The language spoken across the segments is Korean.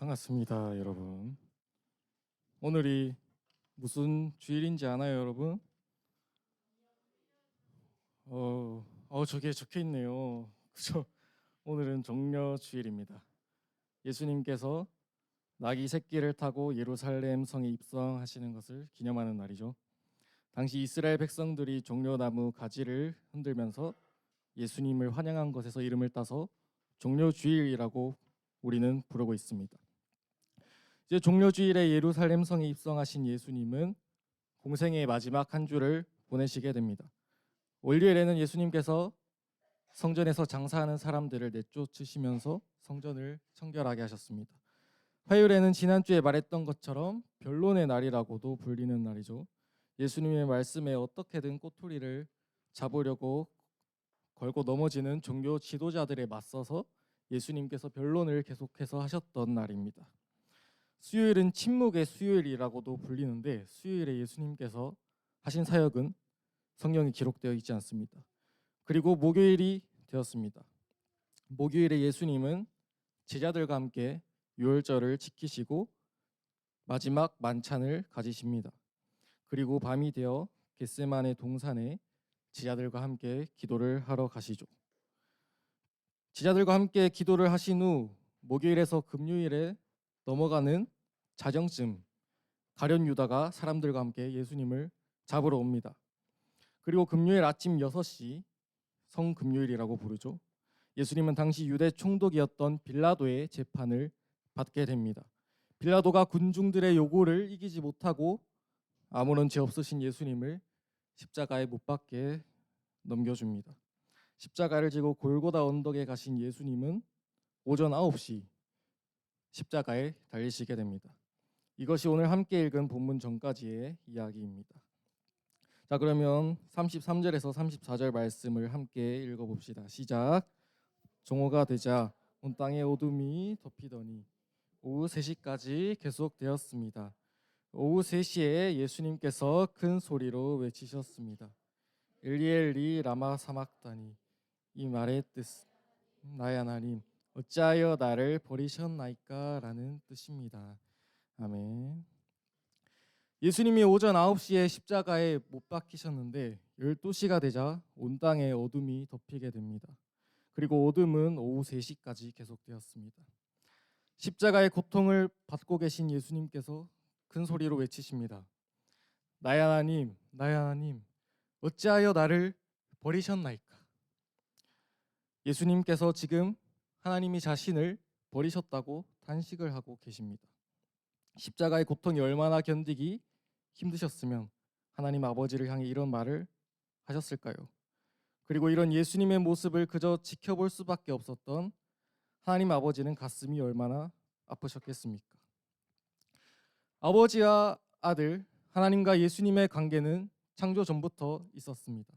반갑습니다, 여러분. 오늘이 무슨 주일인지 아나요, 여러분? 저기에 적혀 있네요. 그죠? 오늘은 종려 주일입니다. 예수님께서 나귀 새끼를 타고 예루살렘 성에 입성하시는 것을 기념하는 날이죠. 당시 이스라엘 백성들이 종려나무 가지를 흔들면서 예수님을 환영한 것에서 이름을 따서 종려 주일이라고 우리는 부르고 있습니다. 이제 종려주일에 예루살렘 성에 입성하신 예수님은 공생의 마지막 한 주를 보내시게 됩니다. 월요일에는 예수님께서 성전에서 장사하는 사람들을 내쫓으시면서 성전을 청결하게 하셨습니다. 화요일에는 지난주에 말했던 것처럼 변론의 날이라고도 불리는 날이죠. 예수님의 말씀에 어떻게든 꼬투리를 잡으려고 걸고 넘어지는 종교 지도자들에 맞서서 예수님께서 변론을 계속해서 하셨던 날입니다. 수요일은 침묵의 수요일이라고도 불리는데 수요일에 예수님께서 하신 사역은 성경에 기록되어 있지 않습니다. 그리고 목요일이 되었습니다. 목요일에 예수님은 제자들과 함께 유월절을 지키시고 마지막 만찬을 가지십니다. 그리고 밤이 되어 겟세마네 동산에 제자들과 함께 기도를 하러 가시죠. 제자들과 함께 기도를 하신 후 목요일에서 금요일에 넘어가는 자정쯤 가룟 유다가 사람들과 함께 예수님을 잡으러 옵니다. 그리고 금요일 아침 6시 성금요일이라고 부르죠. 예수님은 당시 유대 총독이었던 빌라도의 재판을 받게 됩니다. 빌라도가 군중들의 요구를 이기지 못하고 아무런 죄 없으신 예수님을 십자가에 못 박게 넘겨줍니다. 십자가를 지고 골고다 언덕에 가신 예수님은 오전 9시 십자가에 달리시게 됩니다. 이것이 오늘 함께 읽은 본문 전까지의 이야기입니다. 자, 그러면 33절에서 34절 말씀을 함께 읽어봅시다. 시작. 정오가 되자 온 땅에 어둠이 덮이더니 오후 3시까지 계속되었습니다. 오후 3시에 예수님께서 큰 소리로 외치셨습니다. 엘리 엘리 라마 사막다니, 이 말의 뜻 나의 하나님 어찌하여 나를 버리셨나이까 라는 뜻입니다. 아멘. 예수님이 오전 9시에 십자가에 못 박히셨는데 12시가 되자 온 땅에 어둠이 덮이게 됩니다. 그리고 어둠은 오후 3시까지 계속되었습니다. 십자가의 고통을 받고 계신 예수님께서 큰 소리로 외치십니다. 나의 하나님, 나의 하나님, 어찌하여 나를 버리셨나이까? 예수님께서 지금 하나님이 자신을 버리셨다고 탄식을 하고 계십니다. 십자가의 고통이 얼마나 견디기 힘드셨으면 하나님 아버지를 향해 이런 말을 하셨을까요? 그리고 이런 예수님의 모습을 그저 지켜볼 수밖에 없었던 하나님 아버지는 가슴이 얼마나 아프셨겠습니까? 아버지와 아들, 하나님과 예수님의 관계는 창조 전부터 있었습니다.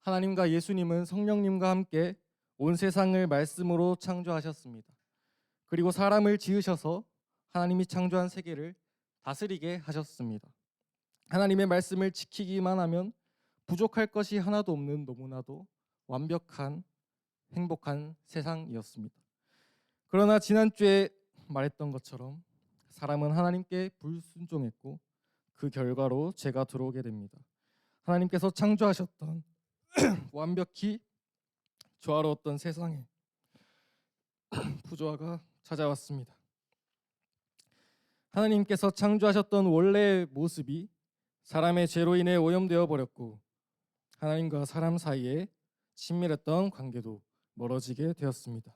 하나님과 예수님은 성령님과 함께 온 세상을 말씀으로 창조하셨습니다. 그리고 사람을 지으셔서 하나님이 창조한 세계를 다스리게 하셨습니다. 하나님의 말씀을 지키기만 하면 부족할 것이 하나도 없는 너무나도 완벽한 행복한 세상이었습니다. 그러나 지난주에 말했던 것처럼 사람은 하나님께 불순종했고 그 결과로 죄가 들어오게 됩니다. 하나님께서 창조하셨던 완벽히 조화로웠던 세상에 부조화가 찾아왔습니다. 하나님께서 창조하셨던 원래의 모습이 사람의 죄로 인해 오염되어 버렸고 하나님과 사람 사이에 친밀했던 관계도 멀어지게 되었습니다.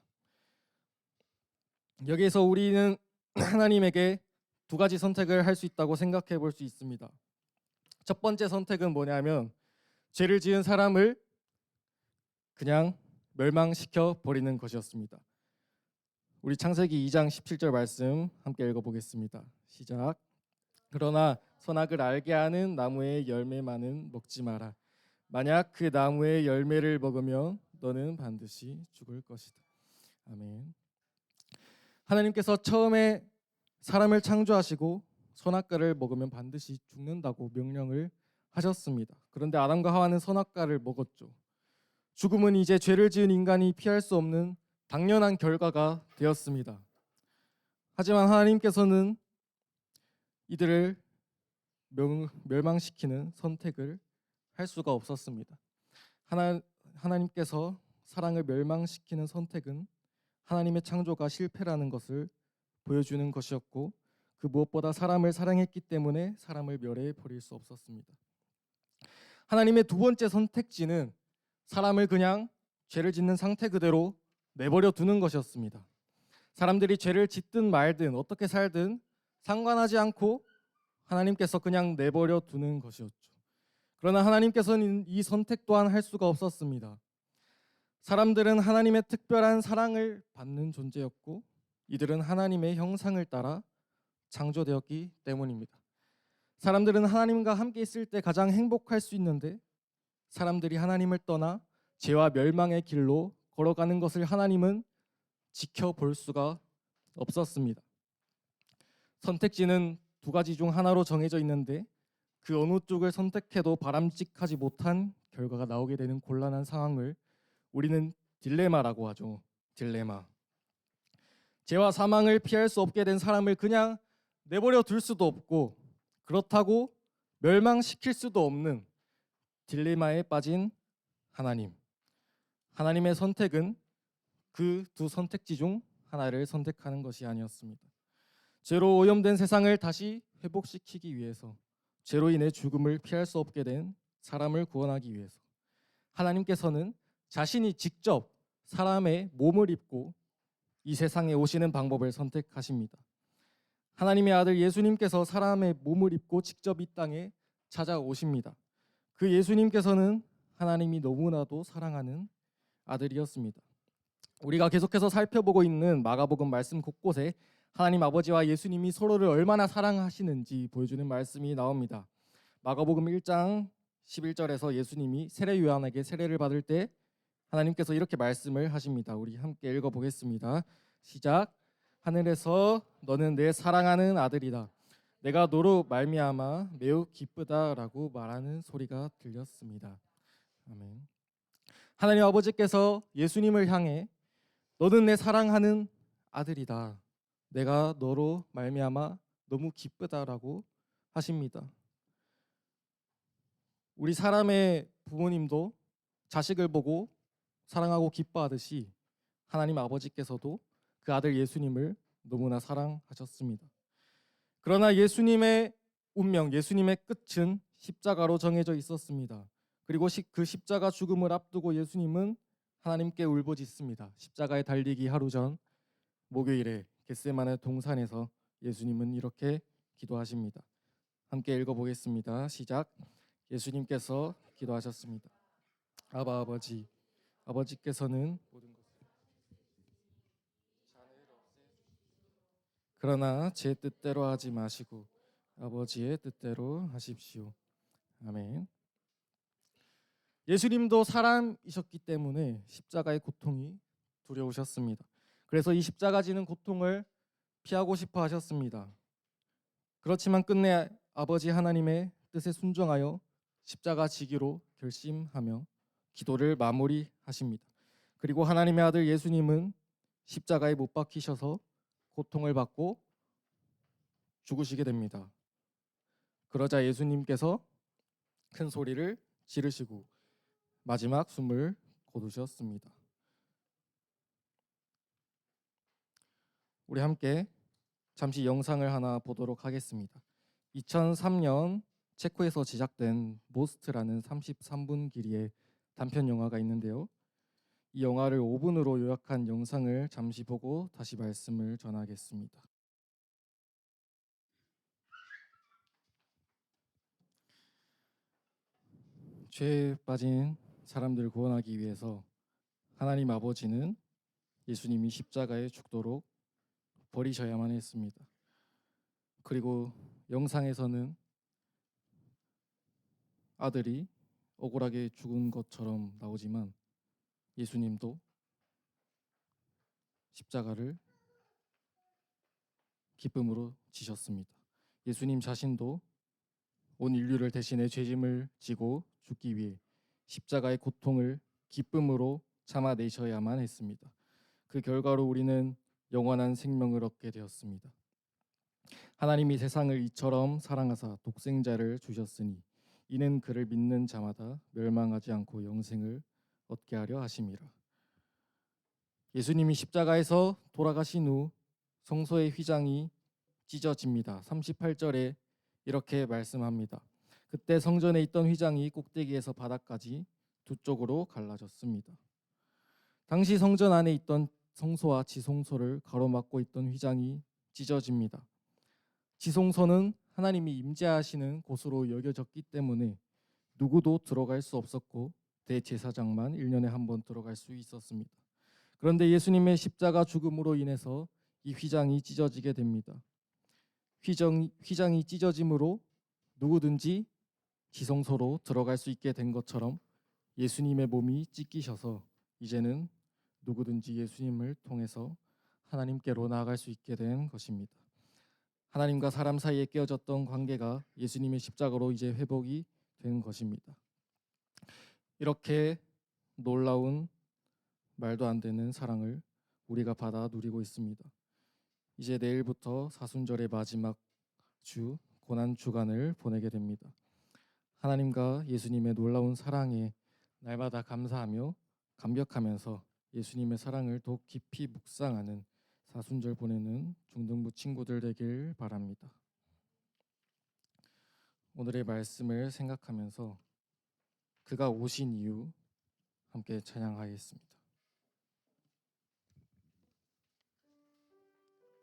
여기에서 우리는 하나님에게 두 가지 선택을 할 수 있다고 생각해 볼 수 있습니다. 첫 번째 선택은 뭐냐면 죄를 지은 사람을 그냥 멸망시켜 버리는 것이었습니다. 우리 창세기 2장 17절 말씀 함께 읽어보겠습니다. 시작. 그러나 선악을 알게 하는 나무의 열매만은 먹지 마라. 만약 그 나무의 열매를 먹으면 너는 반드시 죽을 것이다. 아멘. 하나님께서 처음에 사람을 창조하시고 선악과를 먹으면 반드시 죽는다고 명령을 하셨습니다. 그런데 아담과 하와는 선악과를 먹었죠. 죽음은 이제 죄를 지은 인간이 피할 수 없는 당연한 결과가 되었습니다. 하지만 하나님께서는 이들을 멸망시키는 선택을 할 수가 없었습니다. 하나님께서 사랑을 멸망시키는 선택은 하나님의 창조가 실패라는 것을 보여주는 것이었고, 그 무엇보다 사람을 사랑했기 때문에 사람을 멸해 버릴 수 없었습니다. 하나님의 두 번째 선택지는 사람을 그냥 죄를 짓는 상태 그대로 내버려 두는 것이었습니다. 사람들이 죄를 짓든 말든 어떻게 살든 상관하지 않고 하나님께서 그냥 내버려 두는 것이었죠. 그러나 하나님께서는 이 선택 또한 할 수가 없었습니다. 사람들은 하나님의 특별한 사랑을 받는 존재였고, 이들은 하나님의 형상을 따라 창조되었기 때문입니다. 사람들은 하나님과 함께 있을 때 가장 행복할 수 있는데, 사람들이 하나님을 떠나 죄와 멸망의 길로 걸어가는 것을 하나님은 지켜볼 수가 없었습니다. 선택지는 두 가지 중 하나로 정해져 있는데, 그 어느 쪽을 선택해도 바람직하지 못한 결과가 나오게 되는 곤란한 상황을 우리는 딜레마라고 하죠. 딜레마. 죄와 사망을 피할 수 없게 된 사람을 그냥 내버려 둘 수도 없고, 그렇다고 멸망시킬 수도 없는 딜레마에 빠진 하나님. 하나님의 선택은 그 두 선택지 중 하나를 선택하는 것이 아니었습니다. 죄로 오염된 세상을 다시 회복시키기 위해서, 죄로 인해 죽음을 피할 수 없게 된 사람을 구원하기 위해서 하나님께서는 자신이 직접 사람의 몸을 입고 이 세상에 오시는 방법을 선택하십니다. 하나님의 아들 예수님께서 사람의 몸을 입고 직접 이 땅에 찾아오십니다. 그 예수님께서는 하나님이 너무나도 사랑하는 아들이었습니다. 우리가 계속해서 살펴보고 있는 마가복음 말씀 곳곳에 하나님 아버지와 예수님이 서로를 얼마나 사랑하시는지 보여주는 말씀이 나옵니다. 마가복음 1장 11절에서 예수님이 세례 요한에게 세례를 받을 때 하나님께서 이렇게 말씀을 하십니다. 우리 함께 읽어보겠습니다. 시작. 하늘에서 너는 내 사랑하는 아들이다. 내가 너로 말미암아 매우 기쁘다라고 말하는 소리가 들렸습니다. 아멘. 하나님 아버지께서 예수님을 향해 너는 내 사랑하는 아들이다. 내가 너로 말미암아 너무 기쁘다라고 하십니다. 우리 사람의 부모님도 자식을 보고 사랑하고 기뻐하듯이 하나님 아버지께서도 그 아들 예수님을 너무나 사랑하셨습니다. 그러나 예수님의 운명, 예수님의 끝은 십자가로 정해져 있었습니다. 그리고 그 십자가 죽음을 앞두고 예수님은 하나님께 울부짖습니다. 십자가에 달리기 하루 전 목요일에 겟세마네 동산에서 예수님은 이렇게 기도하십니다. 함께 읽어보겠습니다. 시작. 예수님께서 기도하셨습니다. 아바 아버지, 아버지께서는 모든 것을 그러나 제 뜻대로 하지 마시고 아버지의 뜻대로 하십시오. 아멘. 예수님도 사람이셨기 때문에 십자가의 고통이 두려우셨습니다. 그래서 이 십자가 지는 고통을 피하고 싶어 하셨습니다. 그렇지만 끝내 아버지 하나님의 뜻에 순종하여 십자가 지기로 결심하며 기도를 마무리하십니다. 그리고 하나님의 아들 예수님은 십자가에 못 박히셔서 고통을 받고 죽으시게 됩니다. 그러자 예수님께서 큰 소리를 지르시고 마지막 숨을 거두셨습니다. 우리 함께 잠시 영상을 하나 보도록 하겠습니다. 2003년 체코에서 제작된 모스트라는 33분 길이의 단편 영화가 있는데요. 이 영화를 5분으로 요약한 영상을 잠시 보고 다시 말씀을 전하겠습니다. 죄에 빠진 사람들을 구원하기 위해서 하나님 아버지는 예수님이 십자가에 죽도록 버리셔야만 했습니다. 그리고 영상에서는 아들이 억울하게 죽은 것처럼 나오지만 예수님도 십자가를 기쁨으로 지셨습니다. 예수님 자신도 온 인류를 대신해 죄짐을 지고 죽기 위해 십자가의 고통을 기쁨으로 참아내셔야만 했습니다. 그 결과로 우리는 영원한 생명을 얻게 되었습니다. 하나님이 세상을 이처럼 사랑하사 독생자를 주셨으니 이는 그를 믿는 자마다 멸망하지 않고 영생을 얻게 하려 하심이라. 예수님이 십자가에서 돌아가신 후 성소의 휘장이 찢어집니다. 38절에 이렇게 말씀합니다. 그때 성전에 있던 휘장이 꼭대기에서 바닥까지 두 쪽으로 갈라졌습니다. 당시 성전 안에 있던 성소와 지성소를 가로막고 있던 휘장이 찢어집니다. 지성소는 하나님이 임재하시는 곳으로 여겨졌기 때문에 누구도 들어갈 수 없었고 대제사장만 1년에 한 번 들어갈 수 있었습니다. 그런데 예수님의 십자가 죽음으로 인해서 이 휘장이 찢어지게 됩니다. 휘장이 찢어짐으로 누구든지 지성소로 들어갈 수 있게 된 것처럼 예수님의 몸이 찢기셔서 이제는 누구든지 예수님을 통해서 하나님께로 나아갈 수 있게 된 것입니다. 하나님과 사람 사이에 깨어졌던 관계가 예수님의 십자가로 이제 회복이 된 것입니다. 이렇게 놀라운 말도 안 되는 사랑을 우리가 받아 누리고 있습니다. 이제 내일부터 사순절의 마지막 주 고난 주간을 보내게 됩니다. 하나님과 예수님의 놀라운 사랑에 날마다 감사하며 감격하면서 예수님의 사랑을 더욱 깊이 묵상하는 사순절 보내는 중등부 친구들 되길 바랍니다. 오늘의 말씀을 생각하면서 그가 오신 이유 함께 찬양하겠습니다.